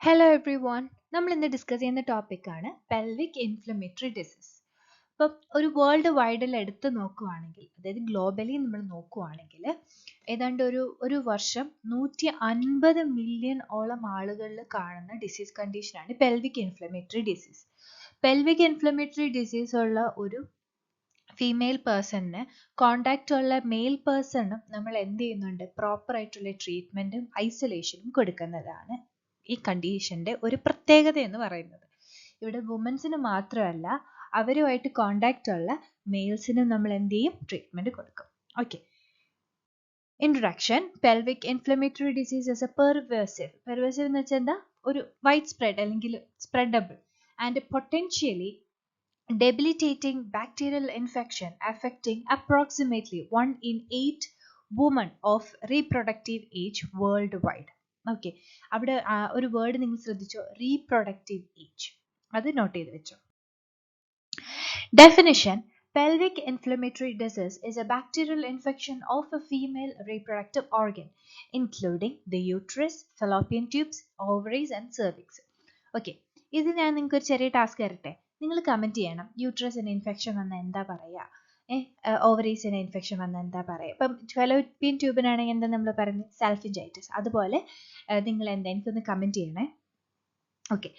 Hello every one. നമ്മൾ ഇന്ന് discuss ചെയ്യുന്ന ടോപ്പിക്കാണ് പെൽവിക് ഇൻഫ്ലമേറ്ററി ഡിസീസ്. ഇപ്പം ഒരു വേൾഡ് വൈഡിൽ എടുത്ത് നോക്കുവാണെങ്കിൽ, അതായത് ഗ്ലോബലി നമ്മൾ നോക്കുവാണെങ്കിൽ, ഏതാണ്ട് ഒരു വർഷം 150 മില്യൺ ഓളം ആളുകളിൽ കാണുന്ന ഡിസീസ് കണ്ടീഷനാണ് pelvic inflammatory disease. Pelvic inflammatory disease ഉള്ള ഒരു ഫീമെയിൽ പേഴ്സണിന് കോണ്ടാക്റ്റ് ഉള്ള മെയിൽ പേഴ്സണും നമ്മൾ എന്ത് ചെയ്യുന്നുണ്ട്, പ്രോപ്പർ ആയിട്ടുള്ള ട്രീറ്റ്മെൻറ്റും ഐസൊലേഷനും കൊടുക്കുന്നതാണ് ഈ കണ്ടീഷൻ്റെ ഒരു പ്രത്യേകത എന്ന് പറയുന്നത്. ഇവിടെ വുമൻസിന് മാത്രമല്ല, അവരുമായിട്ട് കോണ്ടാക്റ്റ് ഉള്ള മെയിൽസിനും നമ്മൾ എന്ത് ചെയ്യും, ട്രീറ്റ്മെൻറ്റ് കൊടുക്കും. Okay. Introduction. Pelvic inflammatory disease is A pervasive എന്ന് വെച്ചാൽ എന്താ, ഒരു വൈഡ് സ്പ്രെഡ് അല്ലെങ്കിൽ spreadable and potentially debilitating bacterial infection affecting approximately 1 in 8 women of reproductive age worldwide. Okay, അവിടെ ഒരു വേർഡ് നിങ്ങൾ ശ്രദ്ധിച്ചോ, റീപ്രൊഡക്റ്റീവ് ഏജ്, അത് നോട്ട് ചെയ്ത് വെച്ചോ. Definition. Pelvic inflammatory disease is a bacterial infection of a female reproductive organ, including the uterus, fallopian tubes, ovaries and cervix. Okay, ഇത് ഞാൻ നിങ്ങൾക്ക് ഒരു ചെറിയ ടാസ്ക് തരട്ടെ. നിങ്ങൾ കമൻറ്റ് ചെയ്യണം, യൂട്രസിന് ഇൻഫെക്ഷൻ വന്നാൽ എന്താ പറയുക, ഓവറീസിന് ഇൻഫെക്ഷൻ വന്നാൽ എന്താ പറയുക. ഇപ്പം ഫെലോപ്പിയൻ ട്യൂബിനാണെങ്കിൽ എന്താ നമ്മൾ പറയുന്നത്, സാൽഫിഞ്ചൈറ്റിസ്. അതുപോലെ നിങ്ങൾ എന്താ എനിക്കൊന്ന് കമൻറ്റ് ചെയ്യണേ. ഓക്കെ,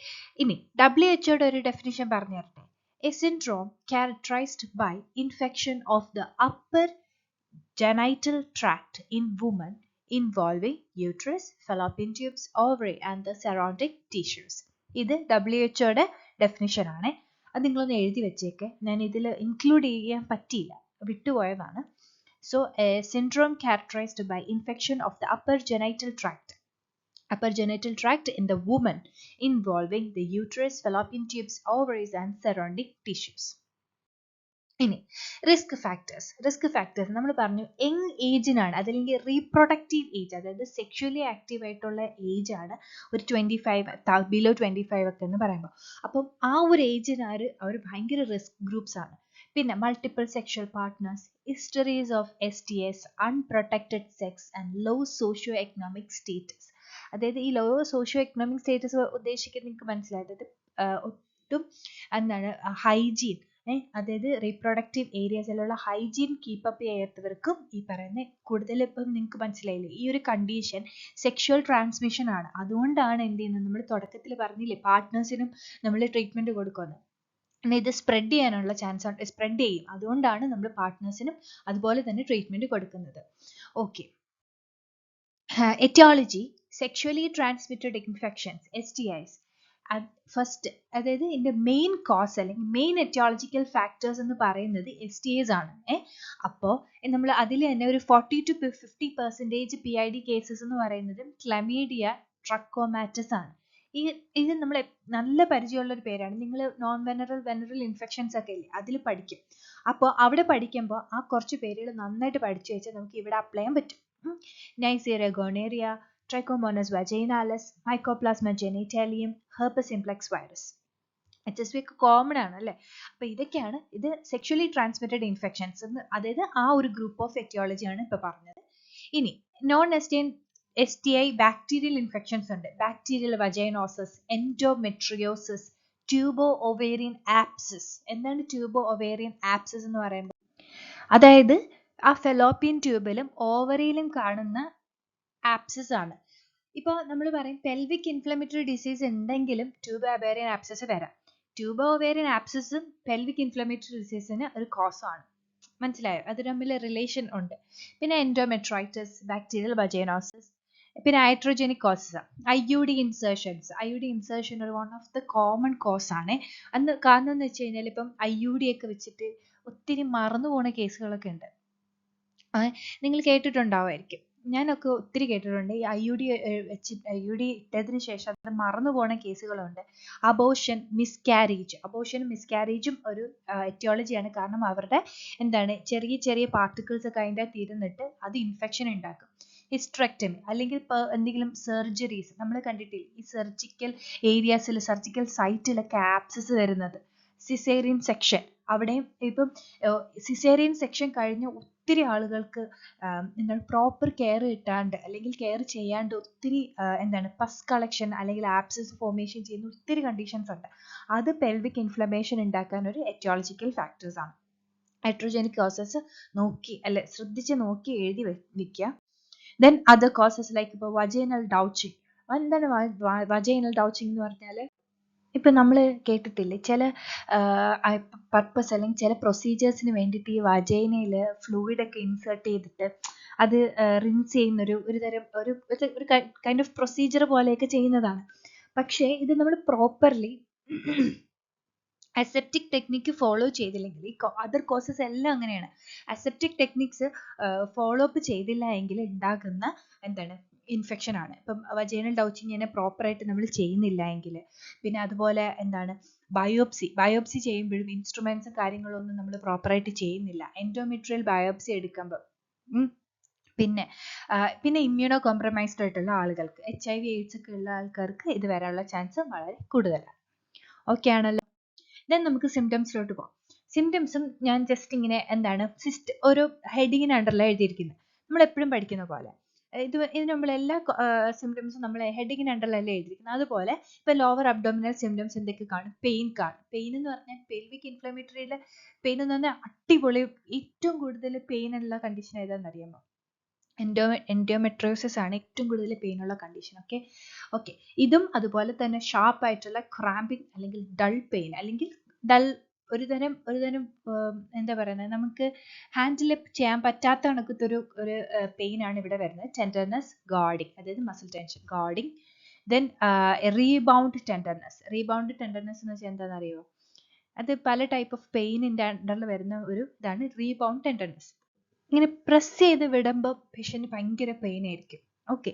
ഇനി WHO ഒരു ഡെഫിനിഷൻ പറഞ്ഞു തരട്ടെ. A syndrome characterized by infection of the upper genital tract in women involving uterus, fallopian tubes, ovary and the surrounding tissues. ഇത് WHO ഡെഫിനിഷൻ ആണ്. അത് നിങ്ങളൊന്ന് എഴുതി വെച്ചേക്ക്. ഞാൻ ഇതിൽ ഇൻക്ലൂഡ് ചെയ്യാൻ പറ്റിയില്ല, വിട്ടുപോയതാണ്. So syndrome characterized by infection of the upper genital tract in the woman involving the uterus, fallopian tubes, ovaries and surrounding tissues. ഇനി റിസ്ക് ഫാക്ടേഴ്സ് നമ്മൾ പറഞ്ഞു, യങ് ഏജിനാണ്, അതല്ലെങ്കിൽ റീപ്രൊഡക്റ്റീവ് ഏജ്, അതായത് സെക്ഷുവലി ആക്റ്റീവ് ആയിട്ടുള്ള ഏജ് ആണ് ഒരു 25, ബിലോ 25 ഒക്കെ എന്ന് പറയുമ്പോൾ. അപ്പം ആ ഒരു ഏജിനാര് അവർ ഭയങ്കര റിസ്ക് ഗ്രൂപ്പ്സ് ആണ്. പിന്നെ multiple sexual partners, histories of STS, unprotected sex and low socio economic status. അതായത് ഈ ലോ സോഷ്യോ എക്കണോമിക് സ്റ്റേറ്റസ് ഉദ്ദേശിക്കുന്നത് നിങ്ങൾക്ക് മനസ്സിലായി, അതായത് ഒട്ടും എന്താണ് ഹൈജീൻ, അതായത് റീപ്രൊഡക്റ്റീവ് ഏരിയസിലുള്ള ഹൈജീൻ കീപ്പപ്പ് ചെയ്യാത്തവർക്കും ഈ പറയുന്ന കൂടുതൽ, ഇപ്പം നിങ്ങൾക്ക് മനസ്സിലായില്ലേ, ഈ ഒരു കണ്ടീഷൻ സെക്ഷുവൽ ട്രാൻസ്മിഷൻ ആണ്. അതുകൊണ്ടാണ് എന്ത് ചെയ്യുന്നത്, നമ്മൾ തുടക്കത്തിൽ പറഞ്ഞില്ലേ, പാർട്ട്നേഴ്സിനും നമ്മൾ ട്രീറ്റ്മെൻറ്റ് കൊടുക്കുന്നത്. ഇത് സ്പ്രെഡ് ചെയ്യാനുള്ള ചാൻസ് ഉണ്ട്, സ്പ്രെഡ് ചെയ്യും. അതുകൊണ്ടാണ് നമ്മൾ പാർട്ട്നേഴ്സിനും അതുപോലെ തന്നെ ട്രീറ്റ്മെൻറ്റ് കൊടുക്കുന്നത്. Okay. Aetiology. Sexually transmitted infections, STIs. First, അതായത് ഇതിൻ്റെ മെയിൻ കോസ് അല്ലെങ്കിൽ മെയിൻ എറ്റിയോളജിക്കൽ ഫാക്ടേഴ്സ് എന്ന് പറയുന്നത് STIs ആണ്. അപ്പോൾ നമ്മൾ അതിൽ തന്നെ ഒരു 40 to 50% PID കേസസ് എന്ന് പറയുന്നത് ക്ലമീഡിയ ട്രക്കോമാറ്റസ് ആണ്. ഇത് നമ്മൾ നല്ല പരിചയമുള്ള ഒരു പേരാണ്. നിങ്ങൾ നോൺ വെനറൽ ഇൻഫെക്ഷൻസ് ഒക്കെ ഇല്ലേ, അതിൽ പഠിക്കും. അപ്പോൾ അവിടെ പഠിക്കുമ്പോൾ ആ കുറച്ച് പേരുകൾ നന്നായിട്ട് പഠിച്ചു വെച്ചാൽ നമുക്ക് ഇവിടെ അപ്ലൈ ചെയ്യാൻ പറ്റും. Neisseria gonorrhea, Trichomonas vaginalis, Mycoplasma genitalium, Herpes simplex virus. HSV ഒക്കെ കോമൺ ആണ് അല്ലേ. അപ്പോൾ ഇതൊക്കെയാണ് ഇത് സെക്ഷുവലി ട്രാൻസ്മിറ്റഡ് ഇൻഫെക്ഷൻസ് എന്ന്, അതായത് ആ ഒരു ഗ്രൂപ്പ് ഓഫ് എറ്റിയോളജിയാണ് ഇപ്പോൾ പറഞ്ഞത്. ഇനി നോൺ STI ബാക്ടീരിയൽ ഇൻഫെക്ഷൻസ് ഉണ്ട്. Bacterial vaginosis, endometriosis, tubo ovarian abscess. എന്താണ് ട്യൂബോ ഒവേറിയൻ ആപ്സിസ് എന്ന് പറയുമ്പോൾ, അതായത് ആ ഫെലോപ്പിയൻ ട്യൂബിലും ഓവറിയിലും കാണുന്ന ആപ്സിസ് ആണ്. ഇപ്പോൾ നമ്മൾ പറയും പെൽവിക് ഇൻഫ്ലമേറ്ററി ഡിസീസ് ഉണ്ടെങ്കിലും ട്യൂബോ ഒവേറിയൻ ആപ്സിസ് വരാം. ട്യൂബോ ഒവേറിയൻ ആപ്സിസും പെൽവിക് ഇൻഫ്ലമേറ്ററി ഡിസീസിന് ഒരു കോസാണ്. മനസ്സിലായോ? അത് തമ്മിൽ റിലേഷൻ ഉണ്ട്. പിന്നെ എൻഡോമെട്രൈറ്റിസ്, ബാക്ടീരിയൽ വജൈനോസിസ്, പിന്നെ ഹൈഡ്രോജനിക് കോസസ്, IUD ഇൻസേർഷൻ ഒരു one of the common cause ആണ്. അന്ന് കാരണം എന്ന് വെച്ച് കഴിഞ്ഞാൽ ഇപ്പം IUD ഒക്കെ വെച്ചിട്ട് ഒത്തിരി മറന്നു പോണ കേസുകളൊക്കെ ഉണ്ട്. നിങ്ങൾ കേട്ടിട്ടുണ്ടാവുമായിരിക്കും, ഞാനൊക്കെ ഒത്തിരി കേട്ടിട്ടുണ്ട്. ഈ IUD ഇട്ടതിന് ശേഷം അത് മറന്നു പോണ കേസുകളുണ്ട്. അബോർഷനും മിസ്കാരേജും ഒരു എറ്റിയോളജിയാണ്. കാരണം അവരുടെ എന്താണ് ചെറിയ ചെറിയ പാർട്ടിക്കിൾസ് ഒക്കെ അതിൻ്റെ അകത്ത് ഇരുന്നിട്ട് അത് ഇൻഫെക്ഷൻ ഉണ്ടാക്കും. ഹിസ്ട്രെക്ടമി അല്ലെങ്കിൽ എന്തെങ്കിലും സർജറീസ് നമ്മൾ കണ്ടിട്ടില്ല, ഈ സർജിക്കൽ ഏരിയാസിൽ, സർജിക്കൽ സൈറ്റിലൊക്കെ ആപ്സിസ് വരുന്നത്. സിസേറിയൻ സെക്ഷൻ, അവിടെയും ഇപ്പം സിസേറിയൻ സെക്ഷൻ കഴിഞ്ഞ് ഒത്തിരി ആളുകൾക്ക് എന്താണ് പ്രോപ്പർ കെയർ കിട്ടാണ്ട് അല്ലെങ്കിൽ കെയർ ചെയ്യാണ്ട് ഒത്തിരി എന്താണ് പസ് കളക്ഷൻ അല്ലെങ്കിൽ ആബ്സസ് ഫോർമേഷൻ ചെയ്യുന്ന ഒത്തിരി കണ്ടീഷൻസ് ഉണ്ട്. അത് പെൽവിക് ഇൻഫ്ലമേഷൻ ഉണ്ടാക്കാൻ ഒരു എറ്റിയോളജിക്കൽ ഫാക്ടേഴ്സ് ആണ്. ഹൈഡ്രോജനിക് കോസസ് നോക്കി അല്ലെ ശ്രദ്ധിച്ച് നോക്കി എഴുതി വെക്കുക. ദെൻ അതർ കോസസ് ലൈക്ക് ഇപ്പോൾ വജൈനൽ ഡൗച്ചിങ്. എന്താണ് വജൈനൽ ഡൗച്ചിങ് എന്ന് പറഞ്ഞാൽ ഇപ്പം നമ്മൾ കേട്ടിട്ടില്ലേ ചില പർപ്പസ് അല്ലെങ്കിൽ ചില പ്രൊസീജിയേഴ്സിന് വേണ്ടിയിട്ട് ഈ വജൈനയിൽ ഫ്ലൂയിഡൊക്കെ ഇൻസേർട്ട് ചെയ്തിട്ട് അത് റിൻസ് ചെയ്യുന്നൊരു ഒരു കൈൻഡ് ഓഫ് പ്രൊസീജിയർ പോലെയൊക്കെ ചെയ്യുന്നതാണ്. പക്ഷേ ഇത് നമ്മൾ പ്രോപ്പർലി അസെപ്റ്റിക് ടെക്നിക്ക് ഫോളോ ചെയ്തില്ലെങ്കിൽ ഈ അതർ കോസസ് എല്ലാം അങ്ങനെയാണ്. അസെപ്റ്റിക് ടെക്നിക്സ് ഫോളോ അപ്പ് ചെയ്തില്ല എങ്കിൽ ഉണ്ടാകുന്ന എന്താണ് ഇൻഫെക്ഷൻ ആണ്. ഇപ്പം വജൈനൽ ഡൗച്ചിങ്ങിനെ പ്രോപ്പറായിട്ട് നമ്മൾ ചെയ്യുന്നില്ല എങ്കിൽ, പിന്നെ അതുപോലെ എന്താണ് ബയോപ്സി ചെയ്യുമ്പോഴും ഇൻസ്ട്രുമെന്റ്സും കാര്യങ്ങളൊന്നും നമ്മൾ പ്രോപ്പറായിട്ട് ചെയ്യുന്നില്ല. എൻഡോമെട്രിയൽ ബയോപ്സി എടുക്കുമ്പോൾ പിന്നെ ഇമ്മ്യൂണോ കോംപ്രമൈസ്ഡ് ആയിട്ടുള്ള ആളുകൾക്ക് HIV AIDS ഒക്കെ ഉള്ള ആൾക്കാർക്ക് ഇത് വരാനുള്ള ചാൻസ് വളരെ കൂടുതലാണ്. ഓക്കെ ആണല്ലോ. ദെൻ നമുക്ക് സിംറ്റംസിലോട്ട് പോകാം. സിംറ്റംസും ഞാൻ ജസ്റ്റ് ഇങ്ങനെ എന്താണ് ഒരു ഹെഡിങ്ങിന് അണ്ടറിലാണ് എഴുതിയിരിക്കുന്നത്. നമ്മൾ എപ്പോഴും പഠിക്കുന്ന പോലെ ഇതിന് നമ്മൾ എല്ലാ സിംറ്റംസും നമ്മൾ ഹെഡിങ്ങിന് അണ്ടറിലല്ലേ എഴുതിയിരിക്കുന്നത്. അതുപോലെ ഇപ്പൊ ലോവർ അബ്ഡോമിനൽ സിംറ്റംസ് എന്തൊക്കെ കാണും? പെയിൻ കാണും. പെയിൻ എന്ന് പറഞ്ഞാൽ പെൽവിക് ഇൻഫ്ലമേറ്ററിയിലെ പെയിൻ എന്ന് പറഞ്ഞാൽ അടിപൊളി ഏറ്റവും കൂടുതൽ പെയിൻ ഉള്ള കണ്ടീഷൻ ഏതാണെന്ന് അറിയാമോ? എൻഡോമെട്രിയോസിസ് ആണ് ഏറ്റവും കൂടുതൽ പെയിൻ ഉള്ള കണ്ടീഷൻ. ഓക്കെ ഇതും അതുപോലെ തന്നെ ഷാർപ്പ് ആയിട്ടുള്ള ക്രാമ്പിങ് അല്ലെങ്കിൽ ഡൾ പെയിൻ അല്ലെങ്കിൽ ഒരു തരം എന്താ പറയുന്നത്, നമുക്ക് ഹാൻഡിൽ ചെയ്യാൻ പറ്റാത്ത കണക്കത്തെ ഒരു പെയിൻ ആണ് ഇവിടെ വരുന്നത്. ടെൻഡർനെസ്, ഗാർഡിങ്, അതായത് muscle tension, guarding. Then rebound tenderness എന്ന് വെച്ചാൽ എന്താണെന്ന് അറിയുമോ? അത് പല ടൈപ്പ് ഓഫ് പെയിനിൻ്റെ അണ്ടറിൽ വരുന്ന ഒരു ഇതാണ് റീബൗണ്ട് ടെൻഡർനെസ്. ഇങ്ങനെ പ്രസ് ചെയ്ത് വിടുമ്പോൾ പേഷ്യന്റ് ഭയങ്കര പെയിൻ ആയിരിക്കും. ഓക്കെ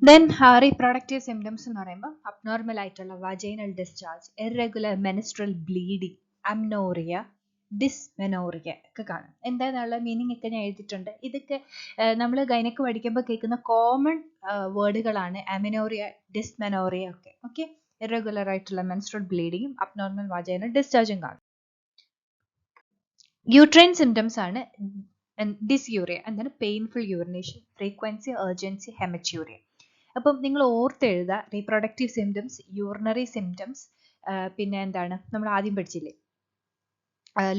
ദെൻ റീപ്രൊഡക്റ്റീവ് സിംറ്റംസ് എന്ന് പറയുമ്പോൾ അബ്നോർമൽ ആയിട്ടുള്ള vaginal discharge, irregular menstrual bleeding, amenorrhoea, dysmenorrhoea ഒക്കെ കാണും. എന്താണെന്നുള്ള മീനിങ് ഒക്കെ ഞാൻ എഴുതിയിട്ടുണ്ട്. ഇതൊക്കെ നമ്മൾ ഗൈനക്ക് പഠിക്കുമ്പോൾ കേൾക്കുന്ന കോമൺ വേർഡുകളാണ്. അമിനോറിയ, ഡിസ്മെനോറിയ ഒക്കെ. ഓക്കെ ഇറഗുലർ ആയിട്ടുള്ള മെൻസ്ട്രൽ ബ്ലീഡിങ്ങും അബ്നോർമൽ വജൈനൽ ഡിസ്ചാർജും കാണും. യൂട്രൈൻ സിംറ്റംസ് ആണ് ഡിസ്യൂറിയ, എന്താണ് പെയിൻഫുൾ യൂറിനേഷൻ, ഫ്രീക്വൻസി, അർജൻസി, ഹെമച്യൂറിയ. അപ്പം നിങ്ങൾ ഓർത്തെഴുതുക റീപ്രൊഡക്റ്റീവ് സിംറ്റംസ്, യൂറിനറി സിംറ്റംസ്, പിന്നെ എന്താണ് നമ്മൾ ആദ്യം പഠിച്ചില്ലേ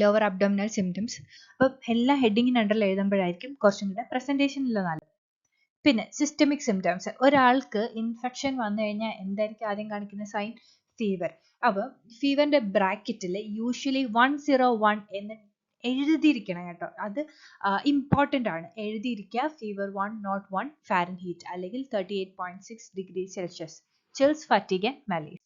ലോവർ അബ്ഡോമിനൽ സിംറ്റംസ്. അപ്പം എല്ലാ ഹെഡിങ്ങിന് അണ്ടറിൽ എഴുതുമ്പോഴായിരിക്കും കുറച്ചും കൂടെ പ്രസന്റേഷനിൽ നല്ലത്. പിന്നെ സിസ്റ്റമിക് സിംറ്റംസ്, ഒരാൾക്ക് ഇൻഫെക്ഷൻ വന്നു കഴിഞ്ഞാൽ എന്തായിരിക്കും ആദ്യം കാണിക്കുന്ന സൈൻ? ഫീവർ. അപ്പോൾ ഫീവറിന്റെ ബ്രാക്കറ്റിൽ യൂഷ്വലി 101 എന്ന് എഴുതിയിരിക്കണം കേട്ടോ. അത് ഇമ്പോർട്ടൻ്റ് ആണ്, എഴുതിയിരിക്കുക. ഫീവർ 101 ഫാരൻഹീറ്റ് അല്ലെങ്കിൽ 38.6 degree Celsius. Chills, fatigue and malaise.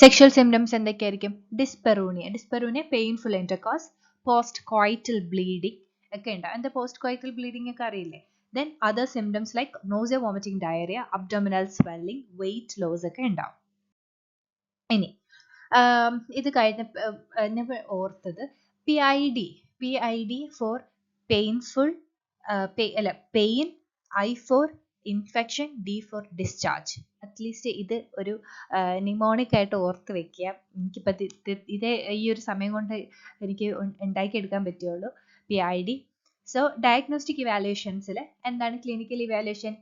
Sexual symptoms എന്തൊക്കെയായിരിക്കും? Dyspareunia painful intercourse, post coital bleeding ഒക്കെ ഉണ്ടാവും. എന്താ പോസ്റ്റ് കോയിറ്റൽ ബ്ലീഡിങ് ഒക്കെ അറിയില്ലേ? Then other symptoms like nausea, vomiting, diarrhoea, abdominal swelling, weight loss ഒക്കെ ഉണ്ടാവും. ഇനി ഇത് കഴിഞ്ഞ ഓർത്തത് PID for painful, pain, I for infection, D for discharge. At least ഇത് ഒരു നിമോണിക് ആയിട്ട് ഓർത്ത് വെക്കുക. എനിക്കിപ്പോൾ ഇതേ ഈ ഒരു സമയം കൊണ്ട് എനിക്ക് ഉണ്ടാക്കിയെടുക്കാൻ പറ്റുള്ളൂ. PID. സോ ഡയഗ്നോസ്റ്റിക് ഇവാലുവേഷൻസിൽ എന്താണ് ക്ലിനിക്കൽ ഇവാലുവേഷൻ?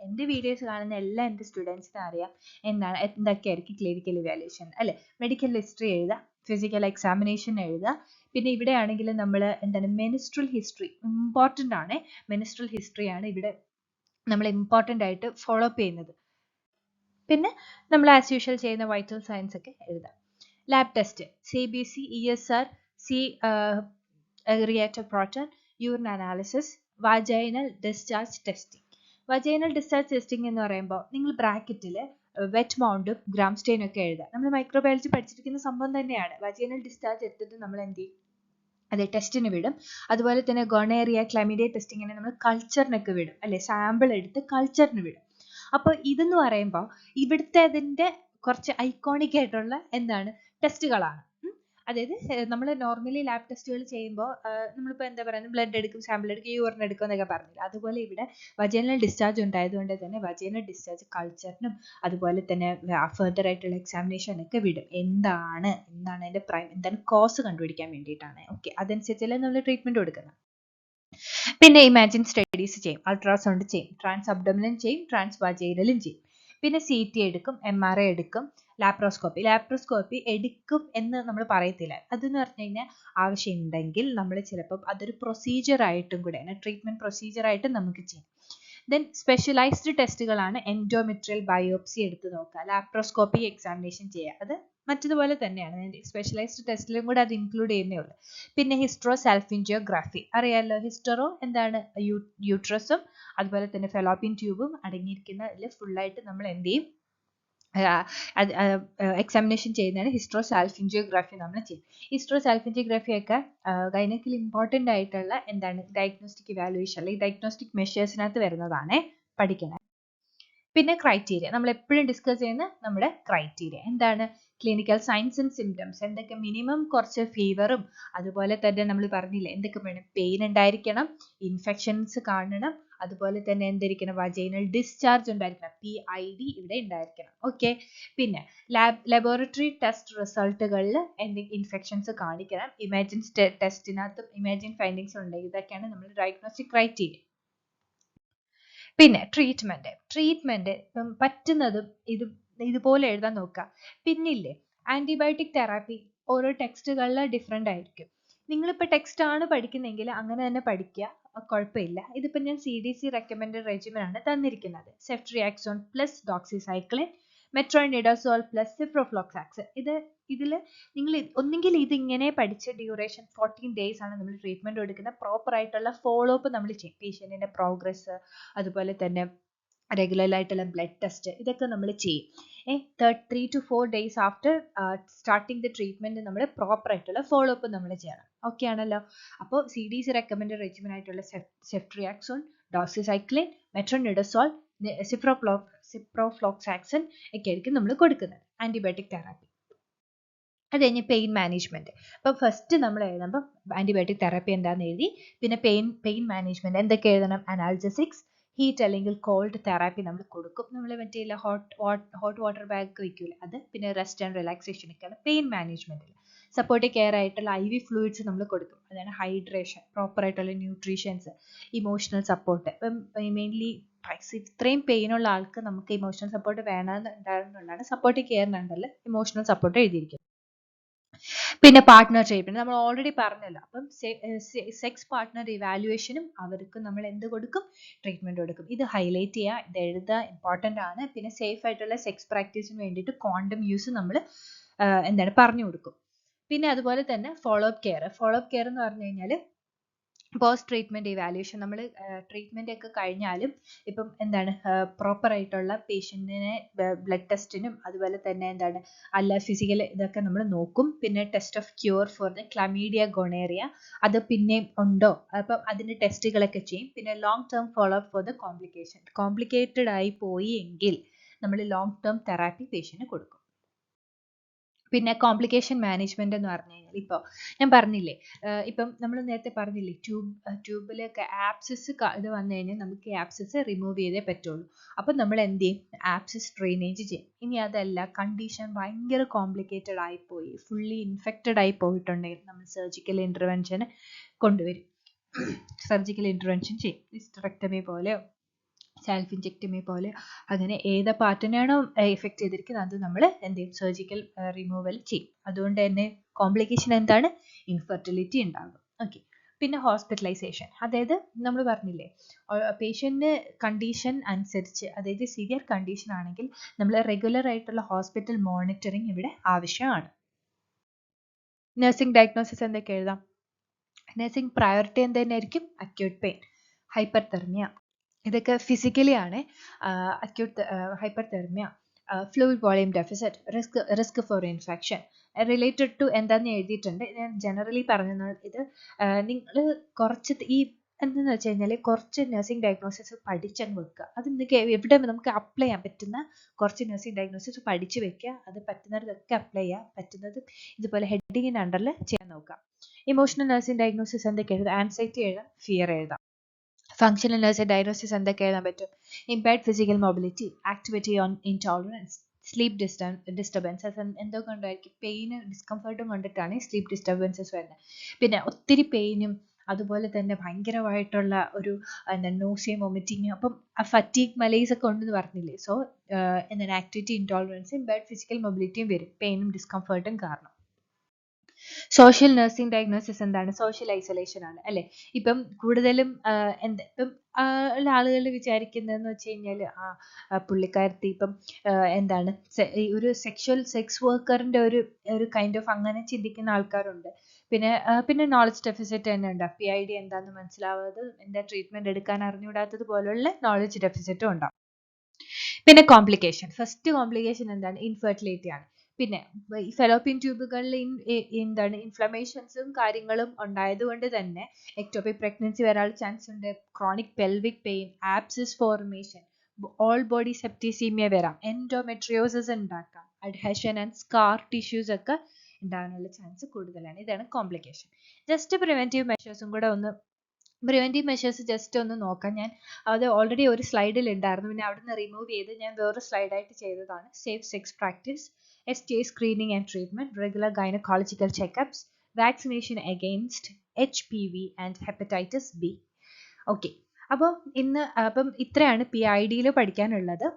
എൻ്റെ വീഡിയോസ് കാണുന്ന എല്ലാ എൻ്റെ സ്റ്റുഡൻസിനും അറിയാം എന്തൊക്കെയായിരിക്കും ക്ലിനിക്കൽ ഇവാലുവേഷൻ അല്ലേ. മെഡിക്കൽ ഹിസ്റ്ററി എഴുതുക, ഫിസിക്കൽ എക്സാമിനേഷൻ എഴുതുക. പിന്നെ ഇവിടെ ആണെങ്കിൽ നമ്മൾ എന്താണ് മെനിസ്ട്രൽ ഹിസ്റ്ററി ഇമ്പോർട്ടൻ്റ് ആണ്. മെനിസ്ട്രൽ ഹിസ്റ്ററിയാണ് ഇവിടെ നമ്മൾ ഇമ്പോർട്ടൻ്റ് ആയിട്ട് ഫോളോ അപ്പ് ചെയ്യുന്നത്. പിന്നെ നമ്മൾ ആസ് യൂഷ്വൽ ചെയ്യുന്ന വൈറ്റൽ സയൻസ് ഒക്കെ എഴുതാം. Lab test CBC, ESR, reactive protein, urine analysis, vaginal discharge testing. Vaginal discharge testing എന്ന് പറയുമ്പോൾ നിങ്ങൾ ബ്രാക്കറ്റിൽ വെറ്റ് മൗണ്ടും ഗ്രാം സ്റ്റെയിനും ഒക്കെ എഴുതുക. നമ്മൾ മൈക്രോബയോളജി പഠിച്ചിരിക്കുന്ന സംഭവം തന്നെയാണ്. വജൈനൽ ഡിസ്ചാർജ് എടുത്തിട്ട് നമ്മൾ എന്ത് ചെയ്യും? അതെ ടെസ്റ്റിന് വിടും. അതുപോലെ തന്നെ ഗൊണേറിയ, ക്ലമിഡിയ ടെസ്റ്റിങ്ങിനെ നമ്മൾ കൾച്ചറിനൊക്കെ വിടും അല്ലെ, സാമ്പിൾ എടുത്ത് കൾച്ചറിന് വിടും. അപ്പോൾ ഇതെന്ന് പറയുമ്പോൾ ഇവിടുത്തെ അതിൻ്റെ കുറച്ച് ഐക്കോണിക് ആയിട്ടുള്ള എന്താണ് ടെസ്റ്റുകളാണ്. അതായത് നമ്മൾ നോർമലി ലാബ് ടെസ്റ്റുകൾ ചെയ്യുമ്പോൾ നമ്മളിപ്പോൾ എന്താ പറയുന്നത്, ബ്ലഡ് എടുക്കും, സാമ്പിൾ എടുക്കും, യൂറിൻ എടുക്കും എന്നൊക്കെ പറഞ്ഞില്ല. അതുപോലെ ഇവിടെ വജൈനൽ ഡിസ്ചാർജ് ഉണ്ടായതുകൊണ്ട് തന്നെ വജൈനൽ ഡിസ്ചാർജ് കൾച്ചറിനും അതുപോലെ തന്നെ ഫർദർ ആയിട്ടുള്ള എക്സാമിനേഷനൊക്കെ വിടും. എന്താണ് അതിൻ്റെ എന്താണ് കോസ് കണ്ടുപിടിക്കാൻ വേണ്ടിയിട്ടാണ്. ഓക്കെ, അതനുസരിച്ചല്ലേ നമ്മൾ ട്രീറ്റ്മെൻറ്റ് കൊടുക്കുന്നത്. പിന്നെ ഇമാജിൻ സ്റ്റഡീസ് ചെയ്യും, അൾട്രാസൗണ്ട് ചെയ്യും, ട്രാൻസ് അബ്ഡോമിനൽ ചെയ്യും, ട്രാൻസ് വജൈനലും ചെയ്യും. പിന്നെ CT എടുക്കും, MRI എടുക്കും, ലാപ്രോസ്കോപ്പി എടുക്കും എന്ന് നമ്മൾ പറയത്തില്ല. അതെന്ന് പറഞ്ഞു കഴിഞ്ഞാൽ ആവശ്യമുണ്ടെങ്കിൽ നമ്മൾ ചിലപ്പോൾ അതൊരു പ്രൊസീജിയർ ആയിട്ടും കൂടെ ട്രീറ്റ്മെന്റ് പ്രൊസീജിയർ ആയിട്ടും നമുക്ക് ചെയ്യാം. ദെൻ സ്പെഷ്യലൈസ്ഡ് ടെസ്റ്റുകളാണ് എൻഡോമെട്രിയൽ ബയോപ്സി എടുത്ത് നോക്കുക, ലാപ്രോസ്കോപ്പി എക്സാമിനേഷൻ ചെയ്യുക. അത് മറ്റതുപോലെ തന്നെയാണ്, സ്പെഷ്യലൈസ്ഡ് ടെസ്റ്റിലും കൂടെ അത് ഇൻക്ലൂഡ് ചെയ്യുന്നേ ഉള്ളൂ. പിന്നെ ഹിസ്റ്ററോ സെൽഫിൻജിയോഗ്രാഫി അറിയാമല്ലോ. ഹിസ്റ്ററോ എന്താണ്, യൂട്രസും അതുപോലെ തന്നെ ഫെലോപ്പിയൻ ട്യൂബും അടങ്ങിയിരിക്കുന്നതിൽ ഫുള്ളായിട്ട് നമ്മൾ എന്ത് ചെയ്യും, എക്സാമിനേഷൻ ചെയ്യുന്നതാണ് ഹിസ്റ്ററോ സാൽഫിൻജിയോഗ്രാഫി നമ്മൾ ചെയ്യും. ഹിസ്റ്ററോ സാൽഫിൻജിയോഗ്രാഫി ഒക്കെ ഗൈനക്കിൽ ഇമ്പോർട്ടൻ്റ് ആയിട്ടുള്ള എന്താണ് ഡയഗ്നോസ്റ്റിക് ഇവാലുവേഷൻ അല്ലെങ്കിൽ ഡയഗ്നോസ്റ്റിക് മെഷേഴ്സിനകത്ത് വരുന്നതാണ് പഠിക്കുന്നത്. പിന്നെ ക്രൈറ്റീരിയ, നമ്മൾ എപ്പോഴും ഡിസ്കസ് ചെയ്യുന്ന നമ്മുടെ ക്രൈറ്റീരിയ എന്താണ്, ക്ലിനിക്കൽ സൈൻസ് ആൻഡ് സിംറ്റംസ് എന്തൊക്കെ, മിനിമം കുറച്ച് ഫീവറും അതുപോലെ തന്നെ നമ്മൾ പറഞ്ഞില്ലേ എന്തൊക്കെ വേണം, പെയിൻ ഉണ്ടായിരിക്കണം, ഇൻഫെക്ഷൻസ് കാണണം, അതുപോലെ തന്നെ എന്തായിരിക്കണം, വജൈനൽ ഡിസ്ചാർജ് ഉണ്ടായിരിക്കണം, PID ഇവിടെ ഉണ്ടായിരിക്കണം. ഓക്കെ, പിന്നെ ലബോറട്ടറി ടെസ്റ്റ് റിസൾട്ടുകളിൽ എന്തെങ്കിലും ഇൻഫെക്ഷൻസ് കാണിക്കണം, ഇമാജിൻ ടെസ്റ്റിനകത്തും ഇമാജിൻ ഫൈൻഡിങ്സ് ഉണ്ടെങ്കിൽ ഇതൊക്കെയാണ് നമ്മൾ ഡയഗ്നോസ്റ്റിക് ക്രൈറ്റീരിയ. പിന്നെ ട്രീറ്റ്മെന്റ് പറ്റുന്നതും ഇതുപോലെ എഴുതാൻ നോക്കുക. പിന്നില്ലേ ആന്റിബയോട്ടിക് തെറാപ്പി ഓരോ ടെക്സ്റ്റുകളിൽ ഡിഫറെൻ്റ് ആയിരിക്കും. നിങ്ങളിപ്പോൾ ടെക്സ്റ്റ് ആണ് പഠിക്കുന്നെങ്കിൽ അങ്ങനെ തന്നെ പഠിക്കുക, കുഴപ്പമില്ല. ഇതിപ്പോൾ ഞാൻ CDC റെക്കമെൻഡഡ് റെജിമൻ ആണ് തന്നിരിക്കുന്നത്. Ceftriaxone plus doxycycline, metronidazole plus ciprofloxacin. ഇതിൽ നിങ്ങൾ ഒന്നെങ്കിൽ ഇതിങ്ങനെ പഠിച്ച് ഡ്യൂറേഷൻ 14 days ആണ് നമ്മൾ ട്രീറ്റ്മെൻറ്റ് കൊടുക്കുന്നത്. പ്രോപ്പർ ആയിട്ടുള്ള ഫോളോ അപ്പ് നമ്മൾ ചെയ്യും, പേഷ്യൻറ്റിൻ്റെ പ്രോഗ്രസ് അതുപോലെ തന്നെ റെഗുലർ ആയിട്ടുള്ള ബ്ലഡ് ടെസ്റ്റ് ഇതൊക്കെ നമ്മൾ ചെയ്യും. 3 to 4 days after starting the treatment നമ്മൾ പ്രോപ്പർ ആയിട്ടുള്ള ഫോളോ അപ്പ് നമ്മൾ ചെയ്യണം. ഓക്കെ ആണല്ലോ. അപ്പോൾ CDC റെക്കമെൻഡഡ് റെജിമൻ ആയിട്ടുള്ള സെഫ്ട്രിയാക്സോൺ, ഡോക്സിസൈക്ലിൻ, മെട്രോണിഡസോൾ, സിപ്രോഫ്ലോക്സാക്സിൻ ഒക്കെ ആയിരിക്കും നമ്മൾ കൊടുക്കുന്നത് ആന്റിബയോട്ടിക് തെറാപ്പി. അത് കഴിഞ്ഞ് പെയിൻ മാനേജ്മെന്റ്. അപ്പോൾ ഫസ്റ്റ് നമ്മൾ എഴുതുമ്പോൾ ആന്റിബയോട്ടിക് തെറാപ്പി എന്താണെന്ന് എഴുതി, പിന്നെ പെയിൻ മാനേജ്മെന്റ് എന്തൊക്കെ എഴുതണം, അനാൽജസിക്സ്, ഹീറ്റ് അല്ലെങ്കിൽ കോൾഡ് തെറാപ്പി നമ്മൾ കൊടുക്കും. നമ്മൾ മറ്റേ ഹോട്ട് വാട്ടർ ബാഗ് വയ്ക്കൂല അത്, പിന്നെ റെസ്റ്റ് ആൻഡ് റിലാക്സേഷൻ ഒക്കെയാണ് പെയിൻ മാനേജ്മെന്റിൽ. സപ്പോർട്ടീവ് കെയർ ആയിട്ടുള്ള IV ഫ്ലൂയിഡ്സ് നമ്മൾ കൊടുക്കും, അതാണ് ഹൈഡ്രേഷൻ, പ്രോപ്പർ ആയിട്ടുള്ള ന്യൂട്രീഷൻസ്, ഇമോഷണൽ സപ്പോർട്ട്. ഇപ്പം മെയിൻലി ഇത്രയും പെയിനുള്ള ആൾക്ക് നമുക്ക് ഇമോഷണൽ സപ്പോർട്ട് വേണമെന്നുണ്ടാകുന്നതുകൊണ്ടാണ് സപ്പോർട്ടീവ് കെയറിനുണ്ടല്ലോ ഇമോഷണൽ സപ്പോർട്ട് എഴുതിയിരിക്കുന്നത്. പിന്നെ പാർട്ട്ണർ ട്രീറ്റ്മെന്റ് നമ്മൾ ഓൾറെഡി പറഞ്ഞല്ലോ. അപ്പം സെക്സ് പാർട്ട്ണർ ഇവാലുവേഷനും അവർക്ക് നമ്മൾ എന്ത് കൊടുക്കും, ട്രീറ്റ്മെന്റ് കൊടുക്കും. ഇത് ഹൈലൈറ്റ് ചെയ്യുക, ഇത് എഴുതുക, ഇമ്പോർട്ടൻ്റ് ആണ്. പിന്നെ സേഫ് ആയിട്ടുള്ള സെക്സ് പ്രാക്ടീസിന് വേണ്ടിയിട്ട് കോണ്ടം യൂസ് നമ്മൾ എന്താണ് പറഞ്ഞു കൊടുക്കും. പിന്നെ അതുപോലെ തന്നെ ഫോളോ അപ്പ് കെയർ എന്ന് പറഞ്ഞു കഴിഞ്ഞാൽ പോസ്റ്റ് ട്രീറ്റ്മെന്റ് ഇവാലുവേഷൻ. നമ്മൾ ട്രീറ്റ്മെന്റ് ഒക്കെ കഴിഞ്ഞാലും ഇപ്പം എന്താണ് പ്രോപ്പർ ആയിട്ടുള്ള പേഷ്യന്റിനെ ബ്ലഡ് ടെസ്റ്റിനും അതുപോലെ തന്നെ എന്താണ് അല്ല ഫിസിക്കൽ ഇതൊക്കെ നമ്മൾ നോക്കും. പിന്നെ test of cure for the chlamydia gonorrhoea അത് പിന്നെയും ഉണ്ടോ, അപ്പം അതിന്റെ ടെസ്റ്റുകളൊക്കെ ചെയ്യും. പിന്നെ long term follow up for the complicated ആയി പോയി എങ്കിൽ നമ്മൾ ലോങ് ടേം തെറാപ്പി പേഷ്യന്റിന് കൊടുക്കും. പിന്നെ കോംപ്ലിക്കേഷൻ മാനേജ്മെന്റ് എന്ന് പറഞ്ഞു കഴിഞ്ഞാൽ ഇപ്പോൾ ഞാൻ പറഞ്ഞില്ലേ, ഇപ്പം നമ്മൾ നേരത്തെ പറഞ്ഞില്ലേ ട്യൂബിലൊക്കെ ആപ്സിസ് ഇത് വന്നു കഴിഞ്ഞാൽ നമുക്ക് ആപ്സിസ് റിമൂവ് ചെയ്തേ പറ്റുള്ളൂ. അപ്പം നമ്മൾ എന്ത് ചെയ്യും, ആപ്സിസ് ഡ്രെയിനേജ് ചെയ്യും. ഇനി അതല്ല കണ്ടീഷൻ ഭയങ്കര കോംപ്ലിക്കേറ്റഡ് ആയിപ്പോയി, ഫുള്ളി ഇൻഫെക്റ്റഡ് ആയി പോയിട്ടുണ്ടെങ്കിൽ നമ്മൾ സർജിക്കൽ ഇൻ്റർവെൻഷൻ കൊണ്ടുവരും. സർജിക്കൽ ഇൻ്റർവെൻഷൻ ചെയ്യും, ഹിസ്റ്ററക്ടമി പോലെയോ സാൽഫിൻജെക്ടമി പോലെ, അങ്ങനെ ഏത് പാർട്ടിനാണോ എഫക്റ്റ് ചെയ്തിരിക്കുന്നത് അത് നമ്മൾ എന്ത് ചെയ്യും, സർജിക്കൽ റിമൂവൽ ചെയ്യും. അതുകൊണ്ട് തന്നെ കോംപ്ലിക്കേഷൻ എന്താണ്, ഇൻഫെർട്ടിലിറ്റി ഉണ്ടാകും. ഓക്കെ. പിന്നെ ഹോസ്പിറ്റലൈസേഷൻ, അതായത് നമ്മൾ പറഞ്ഞില്ലേ പേഷ്യൻറ്റിന് കണ്ടീഷൻ അനുസരിച്ച്, അതായത് സിവിയർ കണ്ടീഷൻ ആണെങ്കിൽ നമ്മൾ റെഗുലർ ആയിട്ടുള്ള ഹോസ്പിറ്റൽ മോണിറ്ററിങ് ഇവിടെ ആവശ്യമാണ്. നഴ്സിംഗ് ഡയഗ്നോസിസ് എന്തൊക്കെ എഴുതാം, നഴ്സിംഗ് പ്രയോറിറ്റി എന്തായിരിക്കും, അക്യൂട്ട് പെയിൻ, ഹൈപ്പർതെർമിയ, ഇതൊക്കെ ഫിസിക്കലി ആണ്. Acute hyperthermia, fluid volume deficit, risk for infection related to എന്താണെന്ന് എഴുതിയിട്ടുണ്ട്. ഞാൻ ജനറലി പറഞ്ഞത് ഇത് നിങ്ങൾ കുറച്ച് ഈ എന്തെന്ന് വെച്ച് കഴിഞ്ഞാൽ കുറച്ച് നഴ്സിംഗ് ഡയഗ്നോസിസ് പഠിച്ചങ്ങ് വെക്കുക. അത് നിങ്ങൾക്ക് എവിടെ നമുക്ക് അപ്ലൈ ചെയ്യാൻ പറ്റുന്ന കുറച്ച് നഴ്സിംഗ് ഡയഗ്നോസിസ് പഠിച്ച് വെക്കുക. അത് പറ്റുന്നിടത്തൊക്കെ അപ്ലൈ ചെയ്യുക. പറ്റുന്നത് ഇതുപോലെ ഹെഡിങ്ങിൻ്റെ അണ്ടറിൽ ചെയ്യാൻ നോക്കുക. ഇമോഷണൽ നഴ്സിംഗ് ഡയഗ്നോസിസ് എന്തൊക്കെ എഴുതാം? ആൻസൈറ്റി എഴുതാം, ഫിയർ എഴുതാം. ഫങ്ഷണൽ നഴ്സിംഗ് ഡയഗ്നോസിസ് എന്തൊക്കെ എഴുതാൻ പറ്റും? Impaired physical mobility, activity on intolerance, sleep disturbances. എന്തൊക്കെ ഉണ്ടായിരിക്കും? പെയിനും ഡിസ്കംഫർട്ടും കൊണ്ടിട്ടാണ് സ്ലീപ്പ് ഡിസ്റ്റർബൻസസ് വരുന്നത്. പിന്നെ ഒത്തിരി പെയിനും അതുപോലെ തന്നെ ഭയങ്കരമായിട്ടുള്ള ഒരു നോസിയം, വൊമിറ്റിങ്, അപ്പം ഫറ്റീഗ്, മലേസ് ഒക്കെ ഉണ്ടെന്ന് പറഞ്ഞില്ലേ. സോ എന്താണ് ആക്ടിവിറ്റി ഇൻടോളറൻസ്, ഇംപയർഡ് ഫിസിക്കൽ മൊബിലിറ്റിയും വരും പെയിനും ഡിസ്കംഫർട്ടും കാരണം. സോഷ്യൽ നഴ്സിംഗ് ഡയഗ്നോസിസ് എന്താണ്? സോഷ്യൽ ഐസൊലേഷൻ ആണ് അല്ലേ. ഇപ്പം കൂടുതലും ഇപ്പം ആളുകൾ വിചാരിക്കുന്നതെന്ന് വെച്ച് കഴിഞ്ഞാൽ പുള്ളിക്കാരത്തി ഇപ്പം എന്താണ് ഒരു സെക്സ് വർക്കറിൻ്റെ ഒരു കൈൻഡ് ഓഫ് അങ്ങനെ ചിന്തിക്കുന്ന ആൾക്കാരുണ്ട്. പിന്നെ നോളജ് ഡെഫിസിറ്റ് തന്നെ ഉണ്ട്. PID എന്താണെന്ന് മനസ്സിലാവാതെ എന്താ ട്രീറ്റ്മെൻറ്റ് എടുക്കാൻ അറിഞ്ഞുകൂടാത്തത് പോലുള്ള നോളജ് ഡെഫിസിറ്റും ഉണ്ടാവും. പിന്നെ കോംപ്ലിക്കേഷൻ, ഫസ്റ്റ് കോംപ്ലിക്കേഷൻ എന്താണ്? ഇൻഫെർട്ടിലിറ്റി ആണ്. പിന്നെ ഈ ഫെലോപ്പിയൻ ട്യൂബുകളിൽ എന്താണ് ഇൻഫ്ലമേഷൻസും കാര്യങ്ങളും ഉണ്ടായതുകൊണ്ട് തന്നെ എക്ടോപിക് പ്രഗ്നൻസി വരാനുള്ള ചാൻസ് ഉണ്ട്. Chronic pelvic pain, abscess formation, all body septicaemia വരാം, എൻഡോമെട്രിയോസിസ് ഉണ്ടാക്കാം, അഡ്ഹഷൻ ആൻഡ് സ്കാർ ടിഷ്യൂസ് ഒക്കെ ഉണ്ടാകാനുള്ള ചാൻസ് കൂടുതലാണ്. ഇതാണ് കോംപ്ലിക്കേഷൻ. ജസ്റ്റ് പ്രിവെൻറ്റീവ് മെഷേഴ്സും കൂടെ പ്രിവെൻറ്റീവ് മെഷേഴ്സ് ജസ്റ്റ് ഒന്ന് നോക്കാം. ഞാൻ അത് ഓൾറെഡി ഒരു സ്ലൈഡിൽ ഉണ്ടായിരുന്നു, പിന്നെ അവിടെ നിന്ന് റിമൂവ് ചെയ്ത് ഞാൻ വേറൊരു സ്ലൈഡായിട്ട് ചെയ്തതാണ്. Safe sex practice, STI screening and treatment, regular gynaecological check-ups, vaccination against HPV and hepatitis B. Okay, അപ്പോൾ അപ്പം ഇത്രയാണ് PIDയിൽ പഠിക്കാനുള്ളത്.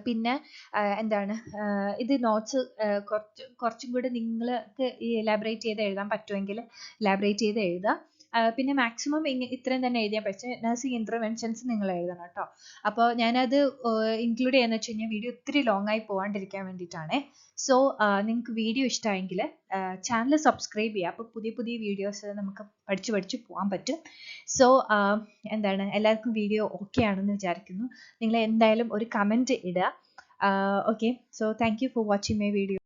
പിന്നെ എന്താണ് ഇത് നോട്ട്സ് കുറച്ചും കൂടെ നിങ്ങൾക്ക് എലാബറേറ്റ് ചെയ്ത് എഴുതാൻ പറ്റുമെങ്കിൽ എലാബറേറ്റ് ചെയ്ത് എഴുതുക. പിന്നെ മാക്സിമം ഇത്രയും തന്നെ എഴുതിയാൽ പക്ഷേ നഴ്സിംഗ് ഇൻ്റർവെൻഷൻസ് നിങ്ങൾ എഴുതണം കേട്ടോ. അപ്പോൾ ഞാനത് ഇൻക്ലൂഡ് ചെയ്യാന്ന് വെച്ച് കഴിഞ്ഞാൽ വീഡിയോ ഒത്തിരി ലോങ് ആയി പോകാണ്ടിരിക്കാൻ വേണ്ടിയിട്ടാണ്. സോ നിങ്ങൾക്ക് വീഡിയോ ഇഷ്ടമായെങ്കിൽ ചാനൽ സബ്സ്ക്രൈബ് ചെയ്യുക. അപ്പോൾ പുതിയ പുതിയ വീഡിയോസ് നമുക്ക് പഠിച്ച് പോകാൻ പറ്റും. സോ എന്താണ് എല്ലാവർക്കും വീഡിയോ ഓക്കെ ആണെന്ന് വിചാരിക്കുന്നു. നിങ്ങൾ എന്തായാലും ഒരു കമൻറ്റ് ഇടുക. Okay, so thank you for watching my video.